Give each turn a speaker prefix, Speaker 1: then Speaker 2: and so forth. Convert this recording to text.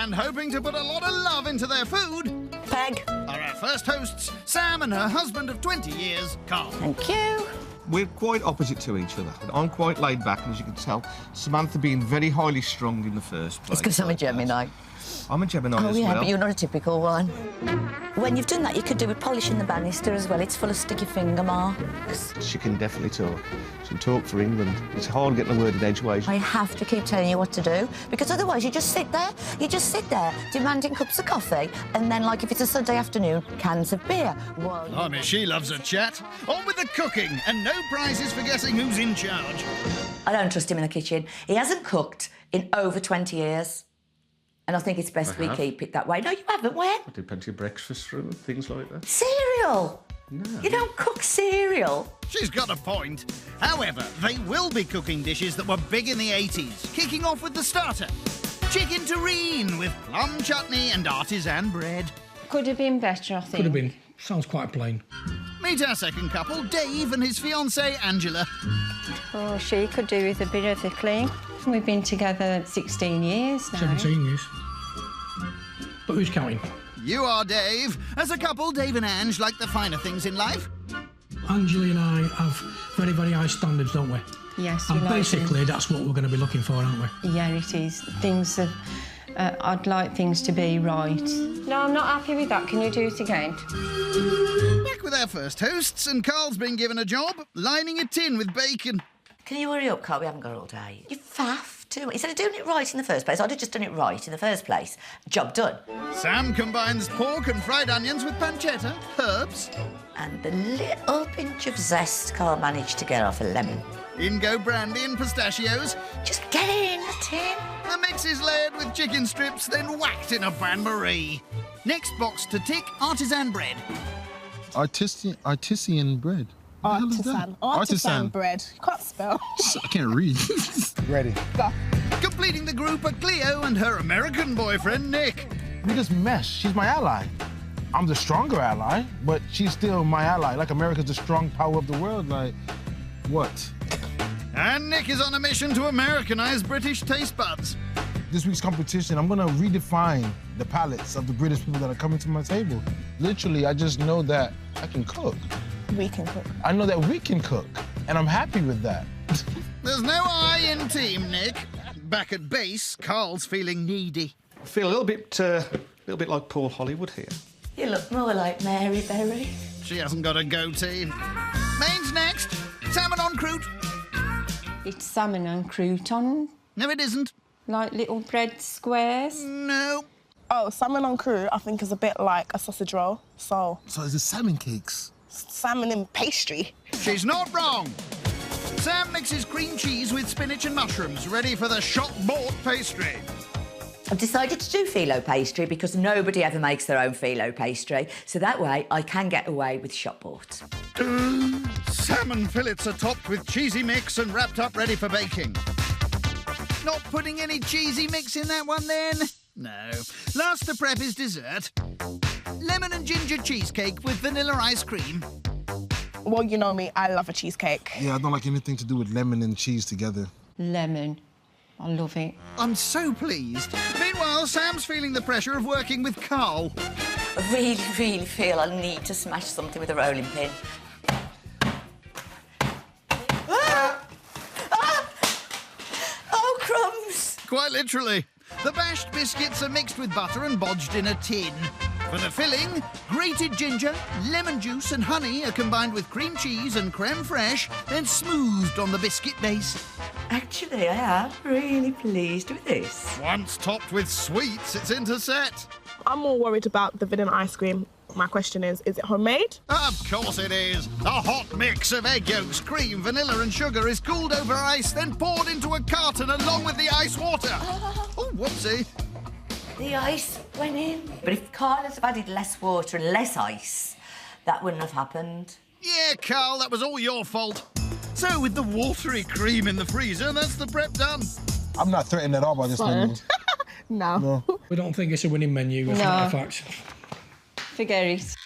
Speaker 1: And hoping to put a lot of love into their food...
Speaker 2: Peg.
Speaker 1: ...are our first hosts, Sam and her husband of 20 years, Karl.
Speaker 2: Thank you.
Speaker 3: We're quite opposite to each other. I'm quite laid back, and as you can tell, Samantha being very highly strung in the first place.
Speaker 2: It's because I'm a Gemini.
Speaker 3: I'm a Gemini as well.
Speaker 2: Oh, yeah, but you're not a typical one. When you've done that, you could do with polishing the banister as well. It's full of sticky finger marks.
Speaker 3: She can definitely talk. She can talk for England. It's hard getting the word in edgeways.
Speaker 2: I have to keep telling you what to do, because otherwise you just sit there. You just sit there demanding cups of coffee, and then, like, if it's a Sunday afternoon, cans of beer. Well,
Speaker 1: I mean, she loves a chat. On with the cooking, and no prizes for guessing who's in charge.
Speaker 2: I don't trust him in the kitchen. He hasn't cooked in over 20 years. And I think it's best we keep it that way. No, you haven't. When?
Speaker 3: I do plenty of breakfast and things like that.
Speaker 2: Cereal?
Speaker 3: No.
Speaker 2: You don't cook cereal.
Speaker 1: She's got a point. However, they will be cooking dishes that were big in the 80s, kicking off with the starter. Chicken terrine with plum chutney and artisan bread.
Speaker 4: Could have been better, I think.
Speaker 5: Could have been. Sounds quite plain.
Speaker 1: Meet our second couple, Dave and his fiancée, Angela.
Speaker 4: Oh, she could do with a bit of the clean. We've been together 16 years now.
Speaker 5: 17 years. But who's counting?
Speaker 1: You are Dave. As a couple, Dave and Ange like the finer things in life.
Speaker 5: Anjali and I have very, very high standards, don't we?
Speaker 4: Yes, we
Speaker 5: And
Speaker 4: like
Speaker 5: basically,
Speaker 4: them.
Speaker 5: that's what we're going to be looking for, aren't we?
Speaker 4: Yeah, it is. Things are... I'd like things to be right. No, I'm not happy with that. Can you do it again?
Speaker 1: Back with our first hosts, and Karl's been given a job, lining a tin with bacon.
Speaker 2: Can you hurry up, Karl? We haven't got all day. You faff too. Instead of doing it right in the first place, I'd have just done it right in the first place. Job done.
Speaker 1: Sam combines pork and fried onions with pancetta, herbs.
Speaker 2: And the little pinch of zest Karl managed to get off a lemon.
Speaker 1: In go brandy and pistachios.
Speaker 2: Just get it in the tin.
Speaker 1: The mix is layered with chicken strips, then whacked in a bain-marie. Next box to tick, artisan bread.
Speaker 6: Artisan bread.
Speaker 7: Artisan bread. You can't spell.
Speaker 6: I can't read.
Speaker 8: Ready.
Speaker 7: Go.
Speaker 1: Completing the group are Cleo and her American boyfriend, Nick.
Speaker 8: We just mesh. She's my ally. I'm the stronger ally, but she's still my ally. Like, America's the strong power of the world. Like, what?
Speaker 1: And Nick is on a mission to Americanise British taste buds.
Speaker 8: This week's competition, I'm gonna redefine the palates of the British people that are coming to my table. Literally, I just know that I can cook.
Speaker 7: We can cook.
Speaker 8: I know that we can cook, and I'm happy with that.
Speaker 1: There's no I in team, Nick. Back at base, Karl's feeling needy.
Speaker 3: I feel a little bit like Paul Hollywood here.
Speaker 2: You look more like Mary Berry.
Speaker 1: She hasn't got a goatee. Main's next. Salmon en croûte.
Speaker 4: It's salmon and crouton,
Speaker 1: No, it isn't.
Speaker 4: like little bread squares.
Speaker 1: No.
Speaker 7: Oh, salmon en croûte, I think, is a bit like a sausage roll. So,
Speaker 6: So is it salmon cakes?
Speaker 7: salmon in pastry.
Speaker 1: She's not wrong. Sam mixes cream cheese with spinach and mushrooms, ready for the shop-bought pastry.
Speaker 2: I've decided to do phyllo pastry because nobody ever makes their own phyllo pastry, so that way I can get away with shop-bought.
Speaker 1: Salmon fillets are topped with cheesy mix and wrapped up ready for baking. Not putting any cheesy mix in that one, then? No. Last to prep is dessert. Lemon and ginger cheesecake with vanilla ice cream.
Speaker 7: Well, you know me, I love a cheesecake.
Speaker 6: Yeah, I don't like anything to do with lemon and cheese together.
Speaker 4: Lemon. I love it.
Speaker 1: I'm so pleased. Meanwhile, Sam's feeling the pressure of working with Karl.
Speaker 2: I really, really feel I need to smash something with a rolling pin. Ah! Ah! Oh, crumbs!
Speaker 1: Quite literally. The bashed biscuits are mixed with butter and bodged in a tin. For the filling, grated ginger, lemon juice and honey are combined with cream cheese and creme fraiche, then smoothed on the biscuit base.
Speaker 2: Actually, I am really pleased with this.
Speaker 1: Once topped with sweets, it's into set.
Speaker 7: I'm more worried about the vanilla ice cream. My question is it homemade?
Speaker 1: Of course it is. A hot mix of egg yolks, cream, vanilla and sugar is cooled over ice, then poured into a carton along with the ice water. Oh, whoopsie.
Speaker 2: The ice went in. But if Karl had added less water and less ice, that wouldn't have happened.
Speaker 1: Yeah, Karl, that was all your fault. So, with the watery cream in the freezer, that's the prep done.
Speaker 8: I'm not threatened at all by this menu.
Speaker 7: No.
Speaker 5: We don't think it's a winning menu, as a matter of fact.
Speaker 4: Forget it.